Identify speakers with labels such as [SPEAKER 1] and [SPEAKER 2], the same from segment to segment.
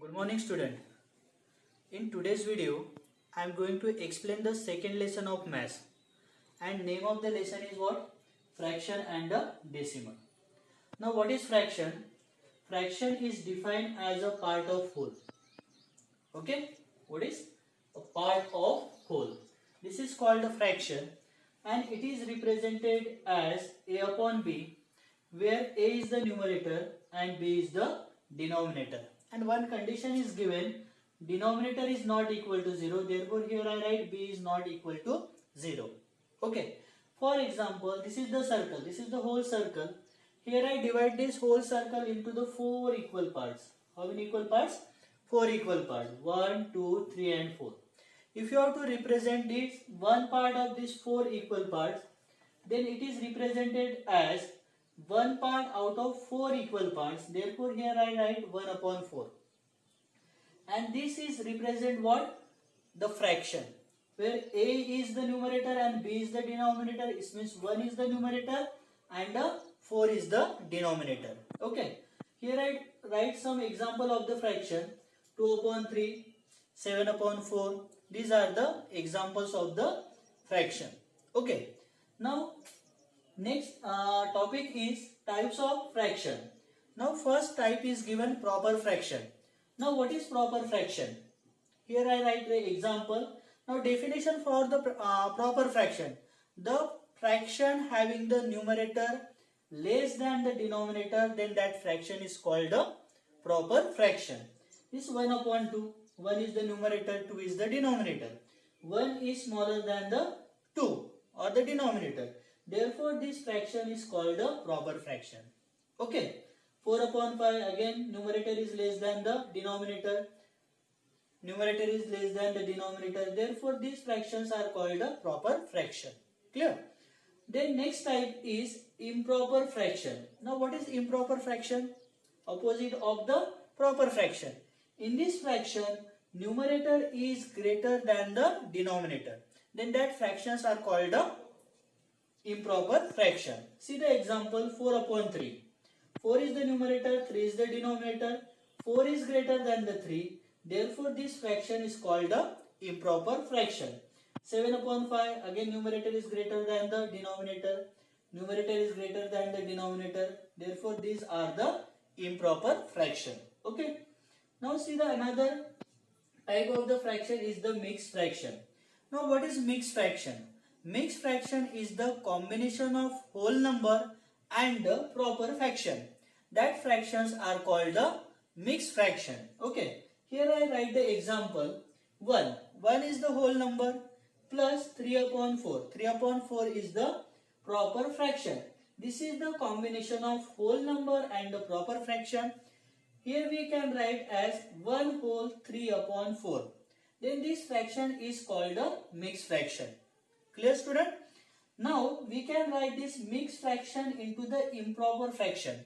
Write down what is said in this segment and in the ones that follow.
[SPEAKER 1] Good morning student. In today's video I am going to explain the second lesson of maths and name of the lesson is what? Fraction and a decimal. Now what is fraction? Fraction is defined as a part of whole. Okay? What is? A part of whole. This is called a fraction and it is represented as a upon b, where a is the numerator and b is the denominator. And one condition is given, denominator is not equal to 0, therefore here I write b is not equal to 0. Okay. For example, this is the circle, this is the whole circle. Here I divide this whole circle into the 4 equal parts. How many equal parts? 4 equal parts. 1, 2, 3 and 4. If you have to represent this one part of these 4 equal parts, then it is represented as one part out of 4 equal parts. Therefore here I write 1 upon 4. And this is represent what? The fraction, where a is the numerator and b is the denominator. It means 1 is the numerator and 4 is the denominator. Okay. Here I write some example of the fraction. 2 upon 3, 7 upon 4. These are the examples of the fraction. Okay. Now next topic is types of fraction. Now first type is given proper fraction. Now what is proper fraction? Here I write the example. Now definition for the proper fraction. The fraction having the numerator less than the denominator, then that fraction is called a proper fraction. This 1 upon 2. 1 is the numerator, 2 is the denominator. 1 is smaller than the 2 or the denominator. Therefore, this fraction is called a proper fraction. Okay. 4 upon 5, again numerator is less than the denominator. Numerator is less than the denominator. Therefore, these fractions are called a proper fraction. Clear? Then next type is improper fraction. Now what is improper fraction? Opposite of the proper fraction. In this fraction, numerator is greater than the denominator. Then that fractions are called a improper fraction. See the example 4 upon 3. 4 is the numerator, 3 is the denominator. 4 is greater than the 3. Therefore, this fraction is called a improper fraction. 7 upon 5, again numerator is greater than the denominator. Numerator is greater than the denominator. Therefore, these are the improper fraction. Okay. Now see the another type of the fraction is the mixed fraction. Now what is mixed fraction? Mixed fraction is the combination of whole number and the proper fraction. That fractions are called the mixed fraction. Okay. Here I write the example 1. 1 is the whole number plus 3 upon 4. 3 upon 4 is the proper fraction. This is the combination of whole number and the proper fraction. Here we can write as 1 whole 3 upon 4. Then this fraction is called a mixed fraction. Clear student? Now we can write this mixed fraction into the improper fraction.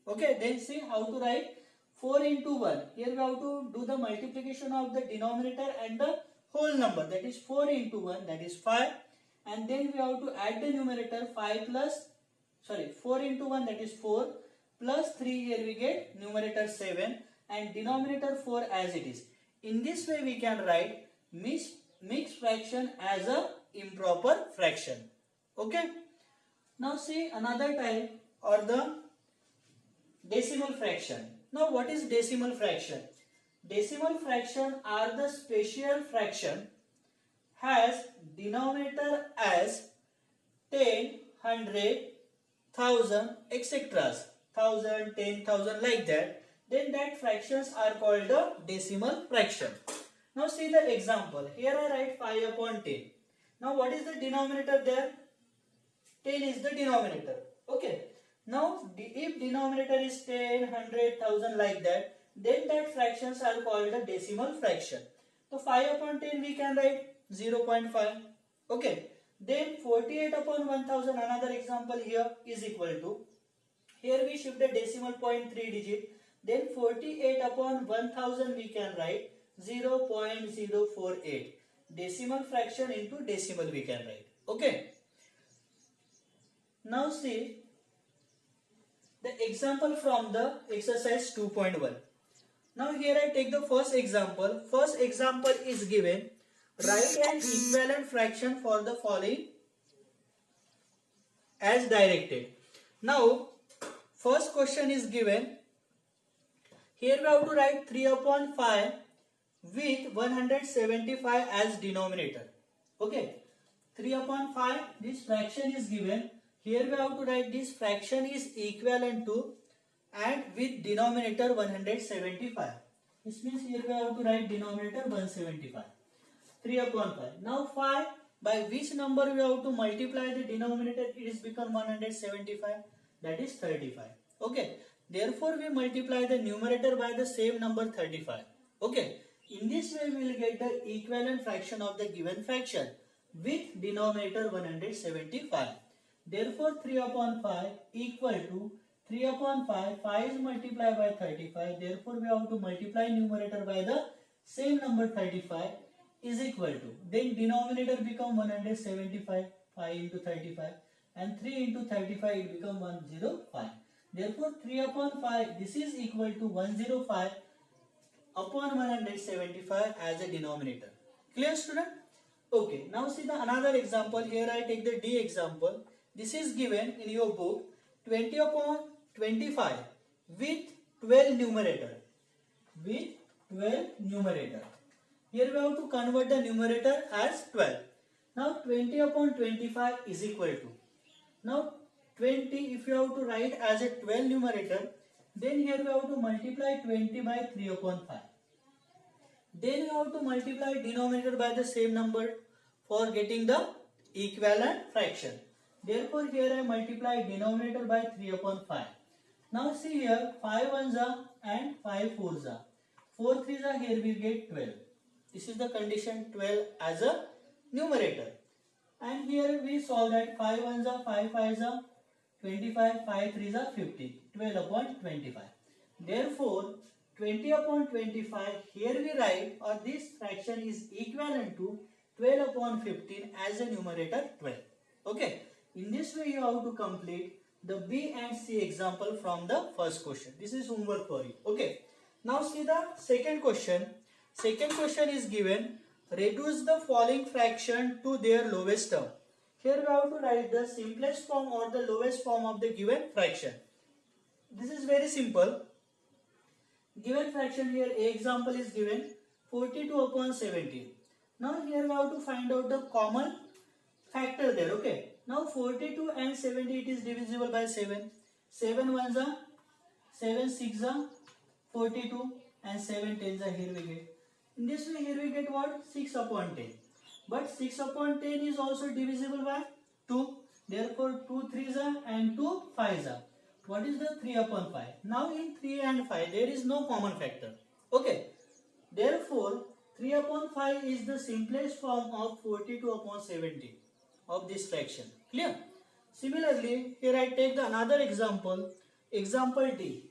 [SPEAKER 1] Okay, then see how to write 4 into 1. Here we have to do the multiplication of the denominator and the whole number, that is 4 into 1, that is 5. And then we have to add the numerator 4 into 1, that is 4. Plus 3, here we get numerator 7 and denominator 4 as it is. In this way we can write mixed fraction as a improper fraction. Okay. Now see another type or the decimal fraction. Now what is decimal fraction? Decimal fraction are the special fraction has denominator as 10, 100, 1000, etc. 1000, 10,000 like that. Then that fractions are called the decimal fraction. Now see the example. Here I write 5 upon 10. Now what is the denominator there? 10 is the denominator. Okay. Now if denominator is 10, 100, 1000 like that, then that fractions are called the decimal fraction. So 5 upon 10 we can write 0.5. Okay. Then 48 upon 1000, another example here, is equal to, here we shift the decimal point 3 digit. Then 48 upon 1000 we can write 0.048. Decimal fraction into decimal we can write. Okay. Now see the example from the exercise 2.1. Now here I take the first example. First example is given. Write an equivalent fraction for the following as directed. Now first question is given. Here we have to write 3 upon 5 with 175 as denominator. Okay, 3 upon 5, this fraction is given. Here we have to write this fraction is equivalent to and with denominator 175. This means here we have to write denominator 175. 3 upon 5. Now 5 by which number we have to multiply the denominator, it is become 175, that is 35. Okay, therefore we multiply the numerator by the same number 35. Okay, in this way we will get the equivalent fraction of the given fraction with denominator 175. Therefore 3 upon 5 equal to 3 upon 5, 5 is multiplied by 35, therefore we have to multiply numerator by the same number 35 is equal to, then denominator become 175, 5 into 35 and 3 into 35 it become 105. Therefore 3 upon 5, this is equal to 105 upon 175 as a denominator. Clear, student? Okay, now see the another example. Here I take the D example. This is given in your book 20 upon 25 with 12 numerator. With 12 numerator. Here we have to convert the numerator as 12. Now 20 upon 25 is equal to. Now 20 if you have to write as a 12 numerator, then here we have to multiply 20 by 3 upon 5. Then you have to multiply denominator by the same number for getting the equivalent fraction. Therefore here I multiply denominator by 3 upon 5. Now see here 5 ones are and 5 fours are. 4 threes are, here we get 12. This is the condition, 12 as a numerator. And here we solve that 5 ones are, 5 fives are 25, 5 threes are 50. 12 upon 25. Therefore 20 upon 25, here we write or this fraction is equivalent to 12 upon 15 as a numerator 12. Okay. In this way you have to complete the B and C example from the first question. This is homework for you. Okay. Now see the second question. Second question is given. Reduce the following fraction to their lowest term. Here we have to write the simplest form or the lowest form of the given fraction. This is very simple. Given fraction here, A example is given 42 upon 17. Now here we have to find out the common factor there. Okay. Now 42 and 70 it is divisible by 7. 7 ones are, 7 6 are 42 and 7 tens are, here we get. In this way here we get what? 6 upon 10. But 6 upon 10 is also divisible by 2. Therefore 2 threes are and 2 fives are. What is the 3 upon 5? Now in 3 and 5 there is no common factor. Okay. Therefore 3 upon 5 is the simplest form of 42 upon 70 of this fraction. Clear? Similarly, here I take the another example. Example D.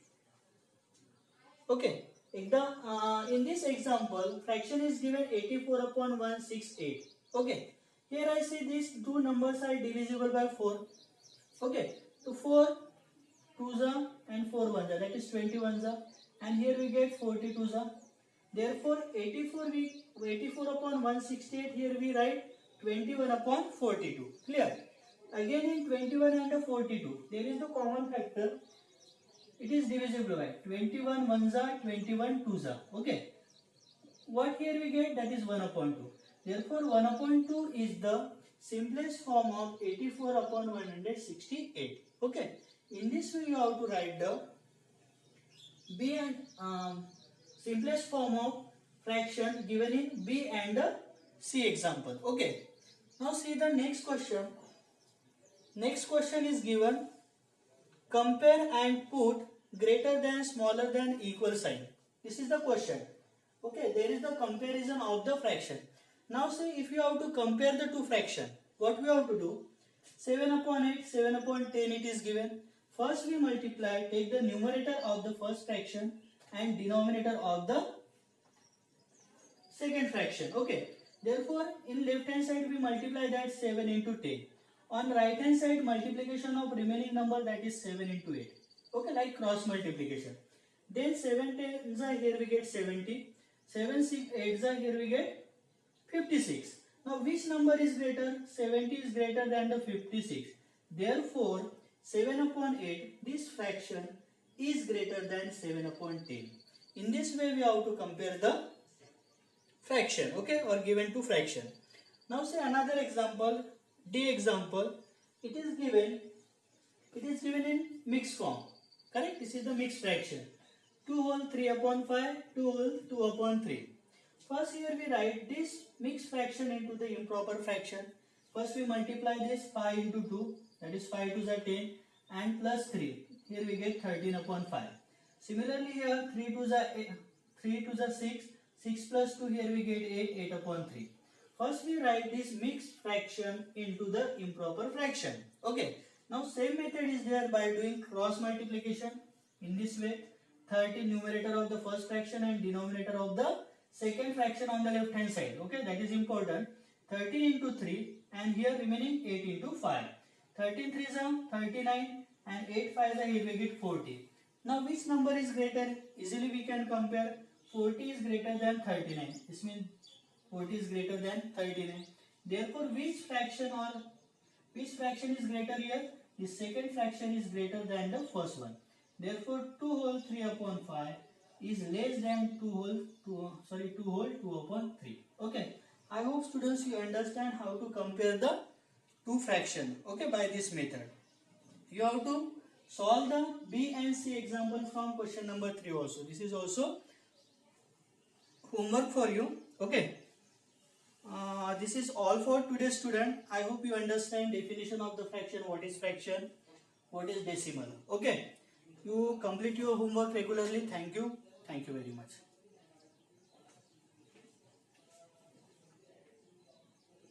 [SPEAKER 1] Okay. In this example, fraction is given 84 upon 168. Okay. Here I see these two numbers are divisible by 4. Okay. So 4 2s are and 4 1s are, that is 21s are, and here we get 42s are. Therefore 84 upon 168, here we write 21 upon 42. Clear? Again in 21 and 42 there is the common factor. It is divisible by 21 1s are, 21 2s are. Okay. What here we get, that is 1 upon 2. Therefore 1 upon 2 is the simplest form of 84 upon 168. Okay. In this way you have to write the B and simplest form of fraction given in B and C example. Okay. Now see the next question. Next question is given. Compare and put greater than, smaller than, equal sign. This is the question. Okay. There is the comparison of the fraction. Now see if you have to compare the two fraction. What we have to do? 7 upon 8, 7 upon 10 it is given. First we multiply, take the numerator of the first fraction and denominator of the second fraction. Okay. Therefore, in left hand side we multiply that 7 into 10. On right hand side multiplication of remaining number, that is 7 into 8. Okay, like cross multiplication. Then 7 tens are here we get 70. 7 8s are here we get 56. Now which number is greater? 70 is greater than the 56. Therefore 7 upon 8, this fraction is greater than 7 upon 10. In this way we have to compare the fraction, okay, or given to fraction. Now say another example, D example. It is given in mixed form. Correct? This is the mixed fraction. 2 whole 3 upon 5, 2 whole 2 upon 3. First here we write this mixed fraction into the improper fraction. First we multiply this 5 into 2, that is 5 2s are 10, and plus 3. Here we get 13 upon 5. Similarly here 3 2s are 6, 6 plus 2 here we get 8, 8 upon 3. First we write this mixed fraction into the improper fraction. Okay. Now same method is there by doing cross multiplication. In this way 13 numerator of the first fraction and denominator of the second fraction on the left hand side. Okay, that is important. 13 into 3 and here remaining 8 into 5. 13 3s are 39 and 8 5s are here we get 40. Now which number is greater? Easily we can compare. 40 is greater than 39. This means 40 is greater than 39. Therefore which fraction is greater here? The second fraction is greater than the first one. Therefore 2 whole 3 upon 5 is less than 2 whole 2 upon 3. Okay. I hope students you understand how to compare the two fraction. Okay, by this method. You have to solve the B and C example from question number 3 also. This is also homework for you. Okay. This is all for today's student. I hope you understand definition of the fraction, what is fraction, what is decimal. Okay. You complete your homework regularly. Thank you. Thank you very much.